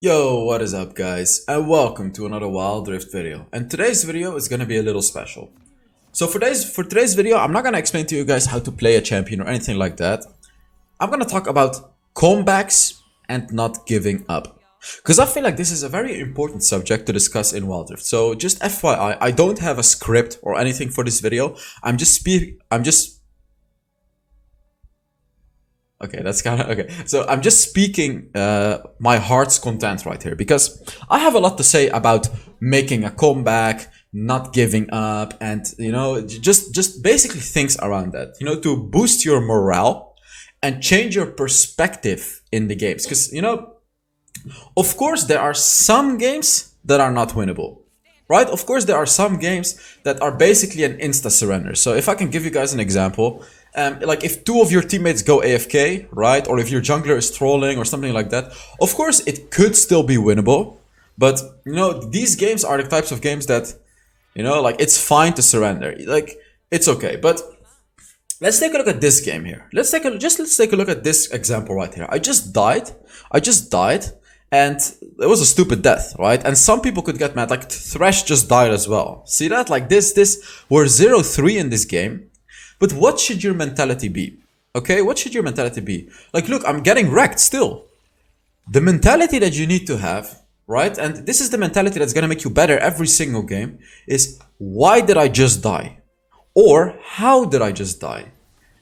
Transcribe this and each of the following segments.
Yo, what is up guys, and welcome to another Wild Rift video. And today's video is gonna be a little special. So for today's video, I'm not gonna explain to you guys how to play a champion or anything like that. I'm gonna talk about comebacks and not giving up. Because I feel like this is a very important subject to discuss in Wild Rift. So just FYI, I don't have a script or anything for this video. Okay, that's kind of okay. So I'm just speaking my heart's content right here because I have a lot to say about making a comeback, not giving up, and just basically things around that. To boost your morale and change your perspective in the games. Because of course, there are some games that are not winnable. Right? Of course, there are some games that are basically an insta surrender. So if I can give you guys an example, like if two of your teammates go AFK, right? Or if your jungler is trolling or something like that, of course it could still be winnable. But these games are the types of games that, like it's fine to surrender. Like it's okay. But let's take a look at this game here. Let's take a look at this example right here. I just died. And it was a stupid death, right? And some people could get mad. Like Thresh just died as well. See that? Like we're 0-3 in this game. But what should your mentality be? Okay, what should your mentality be? Like, look, I'm getting wrecked still. The mentality that you need to have, right? And this is the mentality that's gonna make you better every single game, is why did I just die? Or how did I just die?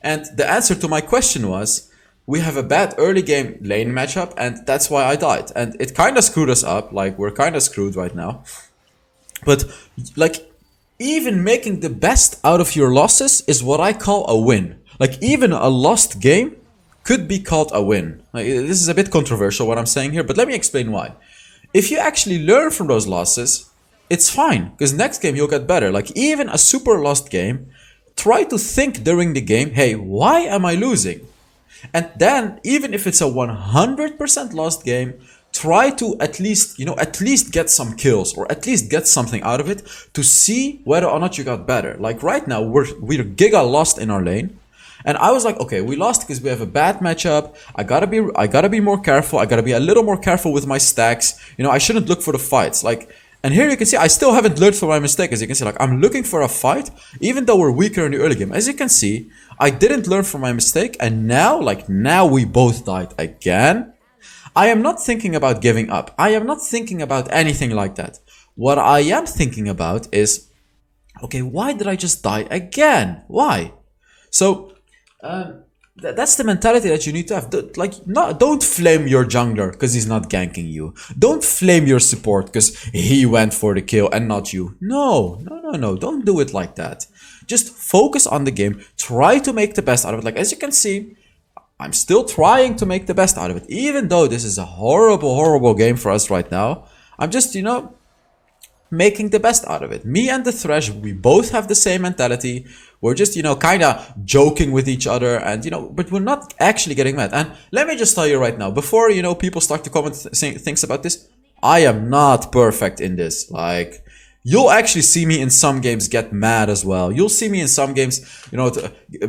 And the answer to my question was, we have a bad early game lane matchup, and that's why I died. And it kind of screwed us up. Like, we're kind of screwed right now. But, like, even making the best out of your losses is what I call a win. Like, even a lost game could be called a win. Like, this is a bit controversial what I'm saying here, but let me explain why. If you actually learn from those losses, it's fine, because next game you'll get better. Like, even a super lost game, try to think during the game, hey, why am I losing? And then, even if it's a 100% lost game, try to at least get some kills or at least get something out of it to see whether or not you got better. Like right now, we're giga lost in our lane. And I was like, okay, we lost because we have a bad matchup. I gotta be more careful. I gotta be a little more careful with my stacks. I shouldn't look for the fights. Like, and here you can see, I still haven't learned from my mistake. As you can see, like I'm looking for a fight, even though we're weaker in the early game. As you can see, I didn't learn from my mistake, and now we both died again. I am not thinking about giving up. I am not thinking about anything like that. What I am thinking about is, okay, why did I just die again? Why? So, that's the mentality that you need to have. Don't flame your jungler because he's not ganking you. Don't flame your support because he went for the kill and not you. No. Don't do it like that. Just focus on the game. Try to make the best out of it. Like, as you can see, I'm still trying to make the best out of it. Even though this is a horrible game for us right now, I'm just, making the best out of it. Me and the Thresh, we both have the same mentality. We're just, kind of joking with each other and, but we're not actually getting mad. And let me just tell you right now, before, people start to comment saying things about this, I am not perfect in this. Like, you'll actually see me in some games get mad as well. You'll see me in some games,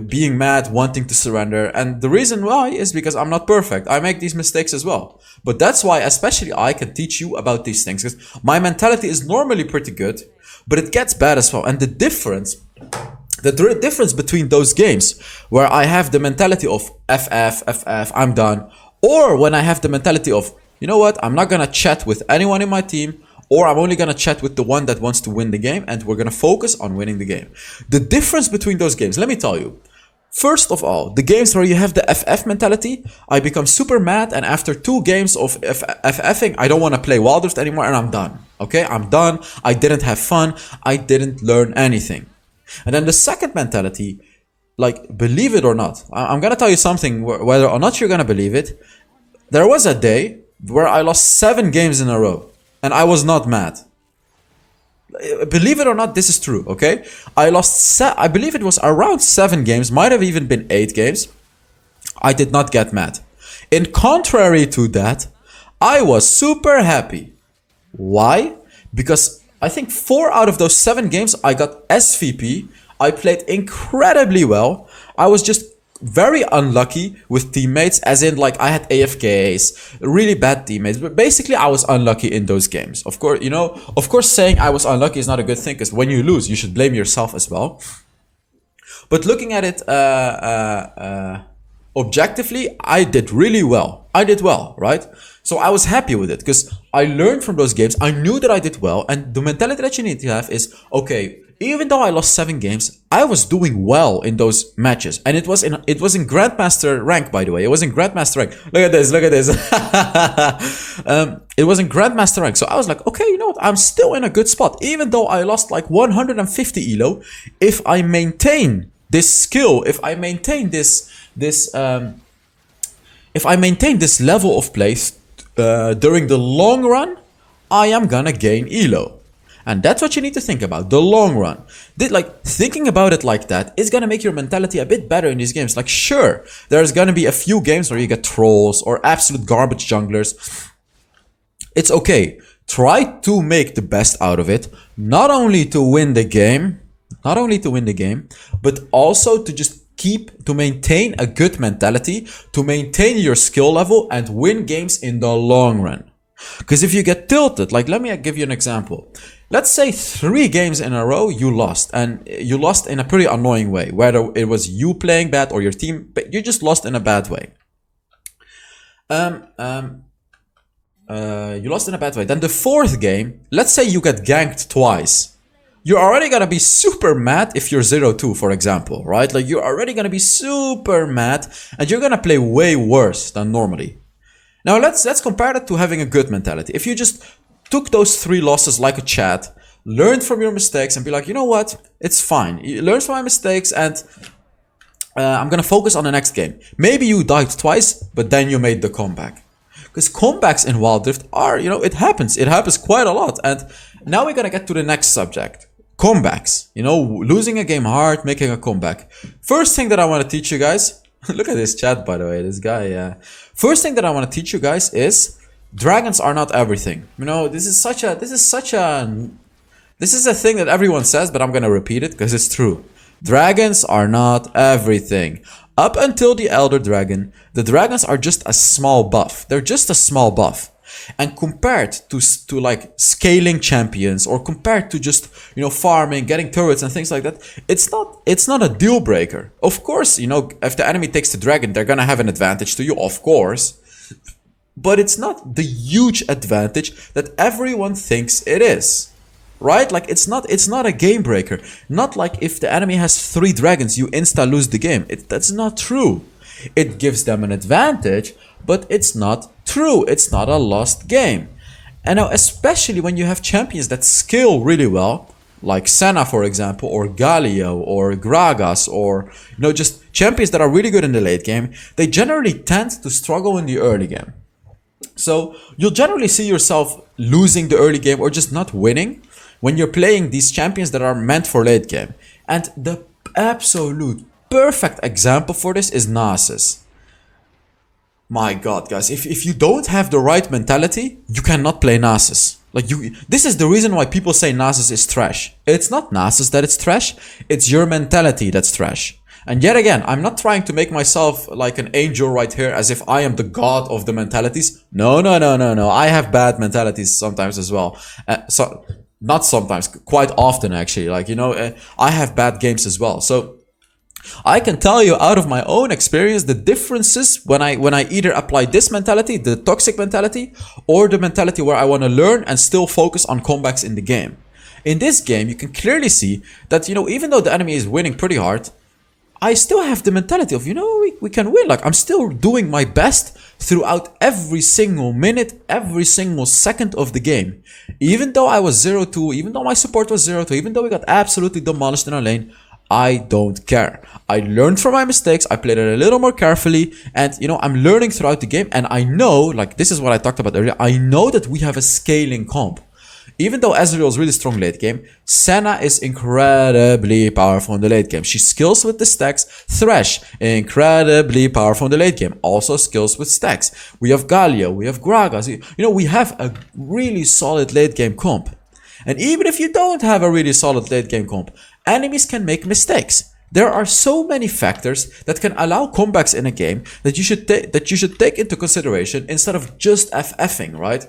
being mad, wanting to surrender. And the reason why is because I'm not perfect. I make these mistakes as well. But that's why especially I can teach you about these things. Because my mentality is normally pretty good, but it gets bad as well. And the difference between those games where I have the mentality of FF, I'm done. Or when I have the mentality of, you know what, I'm not going to chat with anyone in my team. Or I'm only going to chat with the one that wants to win the game, and we're going to focus on winning the game. The difference between those games, let me tell you. First of all, the games where you have the FF mentality, I become super mad, and after 2 games of FFing, I don't want to play Wild Rift anymore, and I'm done. Okay, I'm done. I didn't have fun. I didn't learn anything. And then the second mentality, like, believe it or not, I'm going to tell you something, whether or not you're going to believe it. There was a day where I lost 7 games in a row. And I was not mad. Believe it or not, this is true, okay? I lost, I believe it was around 7 games, might have even been 8 games. I did not get mad. In contrary to that, I was super happy. Why? Because I think 4 out of those 7 games I got SVP. I played incredibly well. I was just very unlucky with teammates, as in like I had AFKs, really bad teammates, but basically I was unlucky in those games. Of course, you know, of course saying I was unlucky is not a good thing, because when you lose, you should blame yourself as well. But looking at it objectively, I did really well. I did well, right? So I was happy with it because I learned from those games. I knew that I did well, and the mentality that you need to have is, okay, even though I lost 7 games, I was doing well in those matches, and it was in Grandmaster rank, by the way. It was in Grandmaster rank. Look at this, look at this. It was in Grandmaster rank, so I was like, okay, you know what? I'm still in a good spot, even though I lost like 150 elo. If I maintain this skill, if I maintain this level of play during the long run, I am gonna gain elo. And that's what you need to think about, the long run. Thinking about it like that is gonna make your mentality a bit better in these games. Like, sure, there's gonna be a few games where you get trolls or absolute garbage junglers. It's okay. Try to make the best out of it, not only to win the game, but also to maintain a good mentality, to maintain your skill level and win games in the long run. Because if you get tilted, like, let me give you an example. Let's say 3 games in a row you lost, and you lost in a pretty annoying way, whether it was you playing bad or your team, but you just lost in a bad way. You lost in a bad way. Then the 4th game, let's say you get ganked twice. You're already gonna be super mad if you're 0-2, for example, right? Like, you're already gonna be super mad, and you're gonna play way worse than normally. Now let's compare that to having a good mentality. If you just took those 3 losses like a Chad, learned from your mistakes and be like, you know what, it's fine. You learn from my mistakes, and I'm gonna focus on the next game. Maybe you died twice, but then you made the comeback. Because comebacks in Wild Rift are, you know, it happens quite a lot. And now we're gonna get to the next subject. Comebacks, you know, losing a game hard, making a comeback. First thing that I want to teach you guys, look at this chat, by the way, this guy, First thing that I want to teach you guys is dragons are not everything. You know, this is a thing that everyone says, but I'm going to repeat it because it's true. Dragons are not everything. Up until the Elder Dragon, the dragons are just a small buff. They're just a small buff. And compared to like scaling champions, or compared to just, you know, farming, getting turrets and things like that, it's not a deal breaker. Of course, you know, if the enemy takes the dragon, they're gonna have an advantage to you, of course. But it's not the huge advantage that everyone thinks it is. Right? Like, it's not a game breaker. Not like if the enemy has 3 dragons, you insta lose the game. That's not true. It gives them an advantage, but it's not true. It's not a lost game. And now, especially when you have champions that scale really well, like Senna, for example, or Galio, or Gragas, or, you know, just champions that are really good in the late game, they generally tend to struggle in the early game. So you'll generally see yourself losing the early game or just not winning when you're playing these champions that are meant for late game. And the absolute perfect example for this is Nasus. My god, guys, if you don't have the right mentality, you cannot play Nasus. Like, this is the reason why people say Nasus is trash. It's not Nasus that it's trash, it's your mentality that's trash. And yet again, I'm not trying to make myself like an angel right here, as if I am the god of the mentalities. No. I have bad mentalities sometimes as well. Not sometimes, quite often actually. Like, you know, I have bad games as well. So I can tell you out of my own experience the differences when I either apply this mentality, the toxic mentality, or the mentality where I want to learn and still focus on comebacks in the game. In this game, you can clearly see that, you know, even though the enemy is winning pretty hard, I still have the mentality of, you know, we can win. Like, I'm still doing my best throughout every single minute, every single second of the game. Even though I was 0-2, even though my support was 0-2, even though we got absolutely demolished in our lane, I don't care. I learned from my mistakes, I played it a little more carefully, and, you know, I'm learning throughout the game, and I know, like, this is what I talked about earlier, I know that we have a scaling comp. Even though Ezreal is really strong late game, Senna is incredibly powerful in the late game. She skills with the stacks. Thresh, incredibly powerful in the late game. Also skills with stacks. We have Galio, we have Gragas. You know, we have a really solid late game comp. And even if you don't have a really solid late game comp, enemies can make mistakes. There are so many factors that can allow comebacks in a game that you should take into consideration instead of just FFing, right?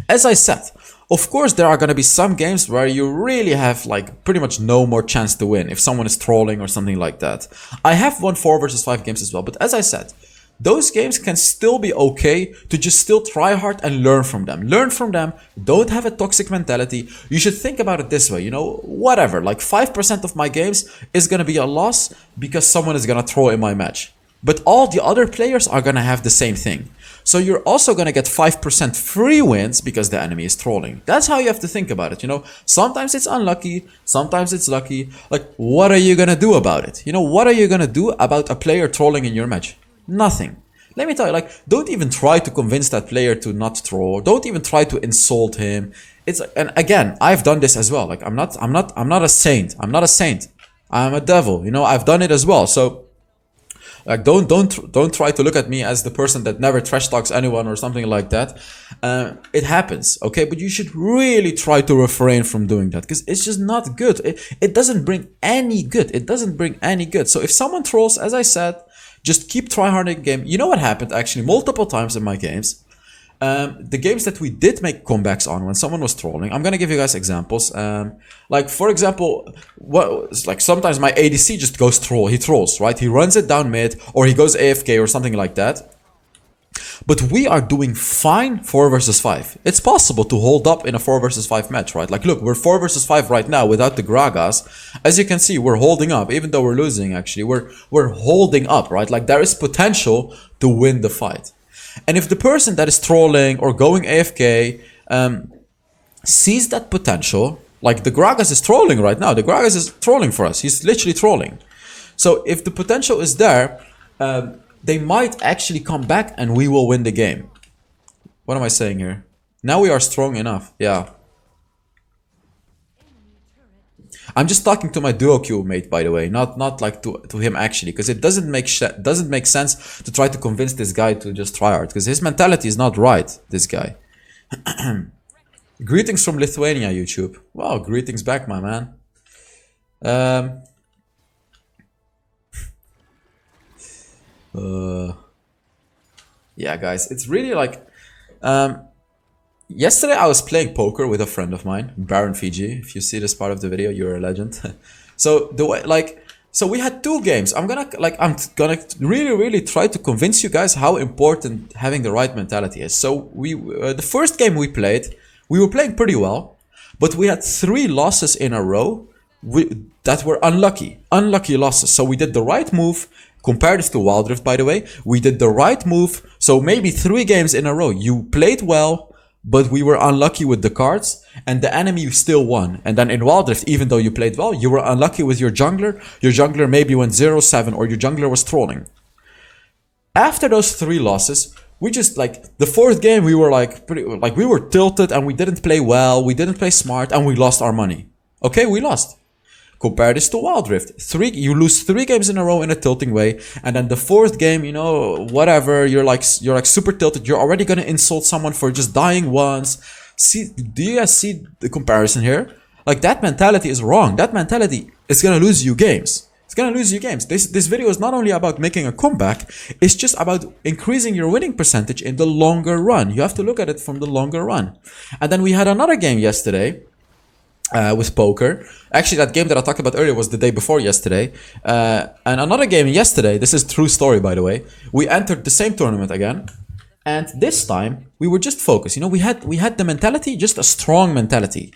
As I said, of course there are going to be some games where you really have like pretty much no more chance to win if someone is trolling or something like that. I have won 4 versus 5 games as well, but as I said, those games can still be okay to just still try hard and learn from them. Learn from them, don't have a toxic mentality. You should think about it this way, you know, whatever, like 5% of my games is going to be a loss because someone is going to troll in my match. But all the other players are going to have the same thing. So you're also going to get 5% free wins because the enemy is trolling. That's how you have to think about it, you know. Sometimes it's unlucky, sometimes it's lucky. Like, what are you going to do about it? You know, what are you going to do about a player trolling in your match? Nothing. Let me tell you, like, don't even try to convince that player to not troll. Don't even try to insult him. It's, and again, I've done this as well. Like, I'm not a saint. I'm not a saint. I'm a devil. You know, I've done it as well. So, like, don't try to look at me as the person that never trash talks anyone or something like that. It happens, okay? But you should really try to refrain from doing that because it's just not good. It doesn't bring any good. It doesn't bring any good. So if someone trolls, as I said, just keep tryharding the game. You know what happened actually multiple times in my games? The games that we did make comebacks on when someone was trolling, I'm gonna give you guys examples. Like for example, like sometimes my ADC just goes troll. He trolls, right? He runs it down mid, or he goes AFK or something like that. But we are doing fine 4 versus 5. It's possible to hold up in a 4 versus 5 match, right? Like look, we're 4 versus 5 right now without the Gragas. As you can see, we're holding up, even though we're losing. Actually, we're holding up, right? Like there is potential to win the fight. And if the person that is trolling or going AFK sees that potential, like the Gragas is trolling right now. The Gragas is trolling for us. He's literally trolling. So if the potential is there, they might actually come back and we will win the game. What am I saying here? Now we are strong enough. Yeah. I'm just talking to my duo queue mate, by the way, not like to him actually, because it doesn't make sense to try to convince this guy to just try hard, because his mentality is not right. This guy. Greetings from Lithuania, YouTube. Wow, greetings back, my man. Yeah, guys, it's really like. Yesterday I was playing poker with a friend of mine, Baron Fiji. If you see this part of the video, you're a legend. So the way, so we had 2 games. I'm gonna really try to convince you guys how important having the right mentality is. So the first game we played, we were playing pretty well, but we had 3 losses in a row that were unlucky losses. So we did the right move. Compare this to Wild Rift, by the way. We did the right move. So maybe 3 games in a row. You played well, but we were unlucky with the cards, and the enemy still won. And then in Wild Rift, even though you played well, you were unlucky with your jungler. Your jungler maybe went 0-7, or your jungler was trolling. After those 3 losses, we just like the 4th game, we were like we were tilted and we didn't play well, we didn't play smart, and we lost our money. Okay, we lost. Compare this to Wild Rift. You lose 3 games in a row in a tilting way, and then the 4th game, you know, whatever, you're like super tilted. You're already gonna insult someone for just dying once. See, do you guys see the comparison here? Like that mentality is wrong. That mentality is gonna lose you games. It's gonna lose you games. This video is not only about making a comeback, it's just about increasing your winning percentage in the longer run. You have to look at it from the longer run. And then we had another game yesterday. With poker. Actually, that game that I talked about earlier was the day before yesterday. And another game yesterday, this is true story by the way, we entered the same tournament again. And this time, we were just focused. You know, we had the mentality, just a strong mentality.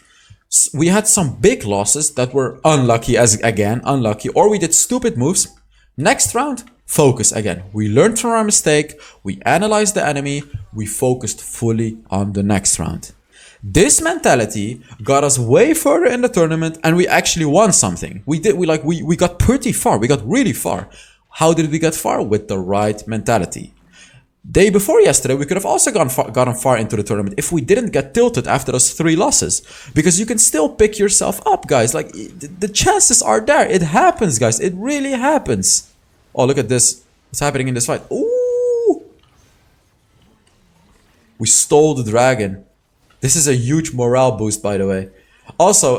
We had some big losses that were unlucky, unlucky, or we did stupid moves. Next round, focus again. We learned from our mistake, we analyzed the enemy, we focused fully on the next round. This mentality got us way further in the tournament, and we actually won something. We got pretty far. We got really far. How did we get far? With the right mentality. Day before yesterday, we could have also gotten far into the tournament if we didn't get tilted after those 3 losses. Because you can still pick yourself up, guys. Like, the chances are there. It happens, guys. It really happens. Oh, look at this. What's happening in this fight? Ooh! We stole the dragon. This is a huge morale boost, by the way. Also,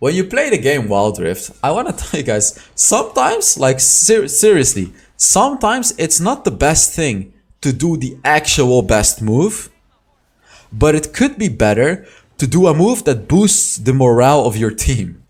when you play the game Wild Rift, I want to tell you guys, sometimes, like seriously, sometimes it's not the best thing to do the actual best move, but it could be better to do a move that boosts the morale of your team.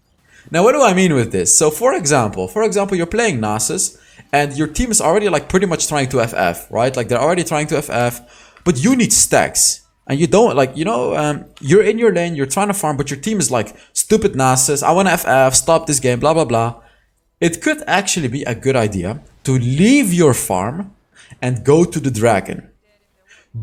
Now, what do I mean with this? So, for example, you're playing Nasus, and your team is already like pretty much trying to FF, right? Like they're already trying to FF, but you need stacks. And you don't like, you're in your lane, you're trying to farm, but your team is like, stupid Nasus, I want to FF, stop this game, blah, blah, blah. It could actually be a good idea to leave your farm and go to the dragon.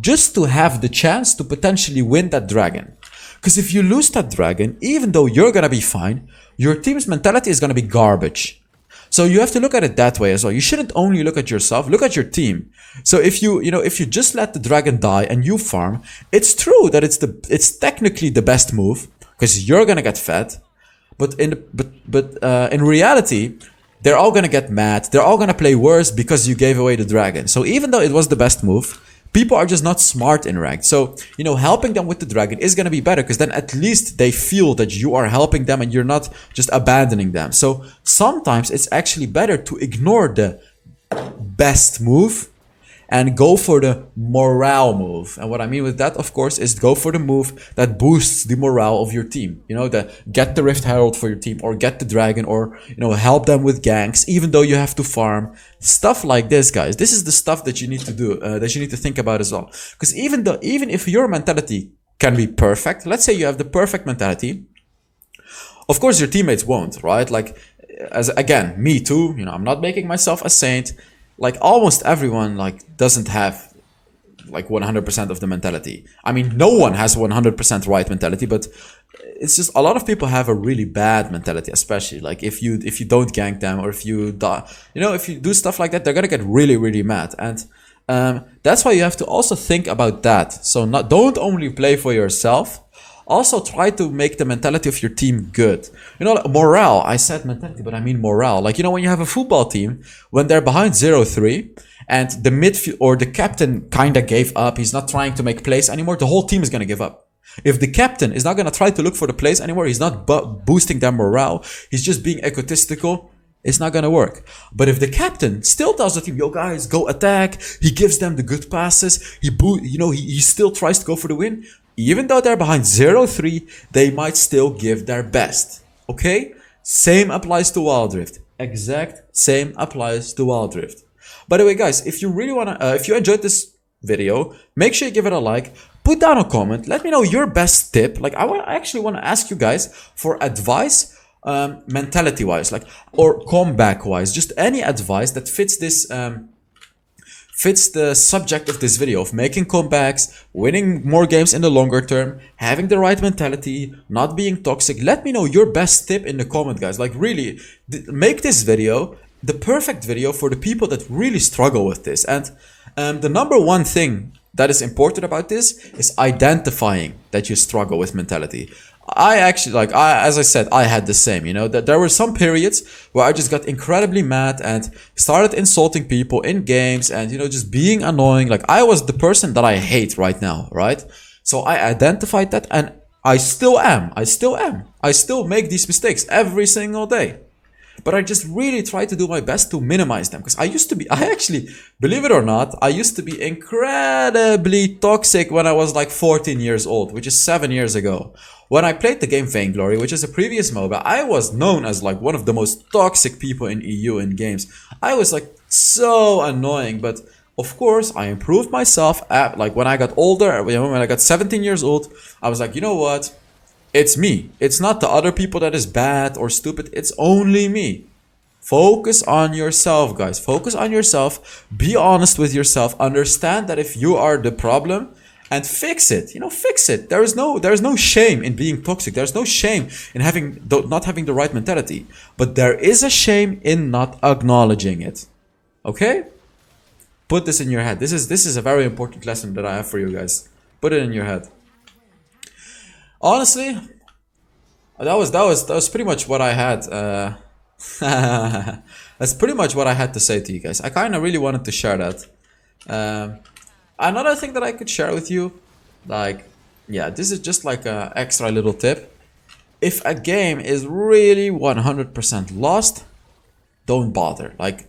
Just to have the chance to potentially win that dragon. Because if you lose that dragon, even though you're gonna be fine, your team's mentality is gonna be garbage. So you have to look at it that way as well. You shouldn't only look at yourself, look at your team. So if you just let the dragon die and you farm, it's true that it's technically the best move because you're gonna get fed. But in reality, they're all gonna get mad. They're all gonna play worse because you gave away the dragon. So even though it was the best move, people are just not smart in ranked. So, helping them with the dragon is going to be better because then at least they feel that you are helping them and you're not just abandoning them. So sometimes it's actually better to ignore the best move and go for the morale move. And what I mean with that, of course, is go for the move that boosts the morale of your team. Get the Rift Herald for your team or get the dragon or, help them with ganks, even though you have to farm. Stuff like this, guys. This is the stuff that you need to do, that you need to think about as well. Because even if your mentality can be perfect, let's say you have the perfect mentality, of course your teammates won't, right? Like, again, me too, I'm not making myself a saint. Like almost everyone doesn't have 100% of the mentality. I mean, no one has 100% right mentality, but it's just a lot of people have a really bad mentality, especially like if you don't gank them or if you die, if you do stuff like that, they're gonna get really, really mad. And that's why you have to also think about that. So don't only play for yourself. Also try to make the mentality of your team good. Morale. I said mentality, but I mean morale. Like, when you have a football team, when they're behind 0-3 and the midfield or the captain kind of gave up, he's not trying to make plays anymore, the whole team is going to give up. If the captain is not going to try to look for the plays anymore, he's not boosting their morale, he's just being egotistical, it's not going to work. But if the captain still tells the team, yo guys, go attack, he gives them the good passes, he still tries to go for the win, even though they're behind 0-3, they might still give their best. Okay? Same applies to Wild Rift. Exact same applies to Wild Rift. By the way, guys, if you really if you enjoyed this video, make sure you give it a like. Put down a comment. Let me know your best tip. Like, I actually want to ask you guys for advice, mentality-wise, or comeback-wise. Just any advice that fits this. Fits the subject of this video of making comebacks, winning more games in the longer term, having the right mentality, not being toxic. Let me know your best tip in the comment, guys. Like, really, make this video the perfect video for the people that really struggle with this. And the number one thing that is important about this is identifying that you struggle with mentality. I actually, as I said, I had the same, that there were some periods where I just got incredibly mad and started insulting people in games and, just being annoying. Like, I was the person that I hate right now, right? So I identified that and I still am. I still make these mistakes every single day. But I just really try to do my best to minimize them. Because I actually, believe it or not, I used to be incredibly toxic when I was 14 years old, which is 7 years ago. When I played the game Vainglory, which is a previous MOBA, I was known as one of the most toxic people in EU in games. I was so annoying, but of course I improved myself when I got older, when I got 17 years old, I was like, you know what? It's me. It's not the other people that is bad or stupid. It's only me. Focus on yourself, guys. Focus on yourself. Be honest with yourself. Understand that if you are the problem, and fix it. Fix it. There is no shame in being toxic. There's no shame in not having the right mentality. But there is a shame in not acknowledging it. Okay? Put this in your head. This is a very important lesson that I have for you guys. Put it in your head. Honestly, that was pretty much what I had. That's pretty much what I had to say to you guys. I kind of really wanted to share that. Another thing that I could share with you, this is just a extra little tip. if a game is really 100% lost, don't bother. Like,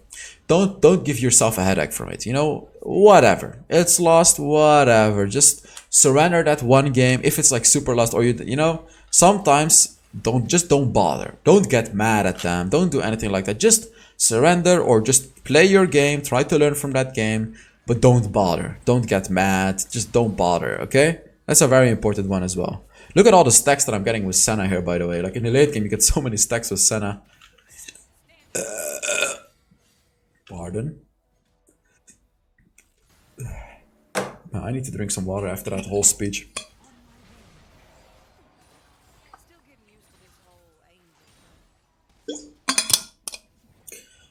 don't give yourself a headache from it. You know, whatever. It's lost, whatever. Just surrender that one game. If it's like super lost, or you know, sometimes don't bother. Don't get mad at them. Don't do anything like that. Just surrender or just play your game. Try to learn from that game, but don't bother. Don't get mad. Just don't bother. Okay, that's a very important one as well. Look at all the stacks that I'm getting with Senna here, by the way. Like in the late game, you get so many stacks with Senna. Pardon. I need to drink some water after that whole speech.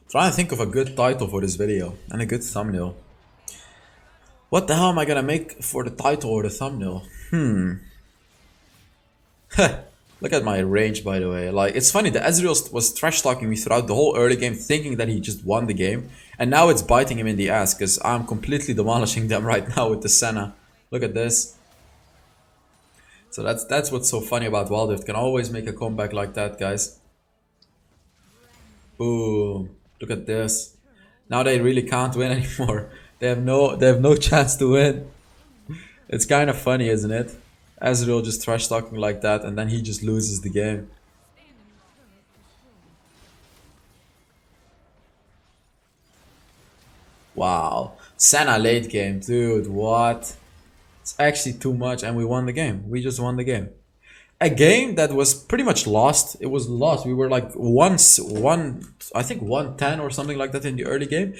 Trying to think of a good title for this video and a good thumbnail. What the hell am I gonna make for the title or the thumbnail? Look at my range, by the way. Like, it's funny, the Ezreal was trash talking me throughout the whole early game, thinking that he just won the game. And now it's biting him in the ass, because I'm completely demolishing them right now with the Senna. Look at this. So that's what's so funny about Wild Rift. Can always make a comeback like that, guys. Boom. Look at this. Now they really can't win anymore. They have no chance to win. It's kind of funny, isn't it? Ezreal just trash talking like that, and then he just loses the game. Wow. Senna late game, dude, what? It's actually too much, and we won the game. We just won the game. A game that was pretty much lost. It was lost. We were like I think 110 or something like that in the early game,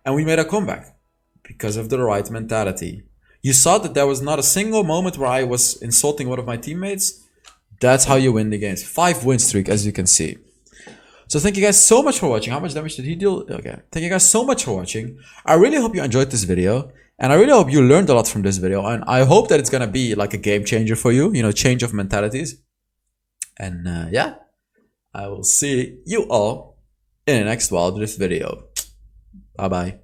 and we made a comeback because of the right mentality. You saw that there was not a single moment where I was insulting one of my teammates. That's how you win the games. 5 win streak, as you can see. So thank you guys so much for watching. How much damage did he deal? Okay. Thank you guys so much for watching. I really hope you enjoyed this video. And I really hope you learned a lot from this video. And I hope that it's going to be like a game changer for you. You know, change of mentalities. And yeah, I will see you all in the next Wild Rift video. Bye bye.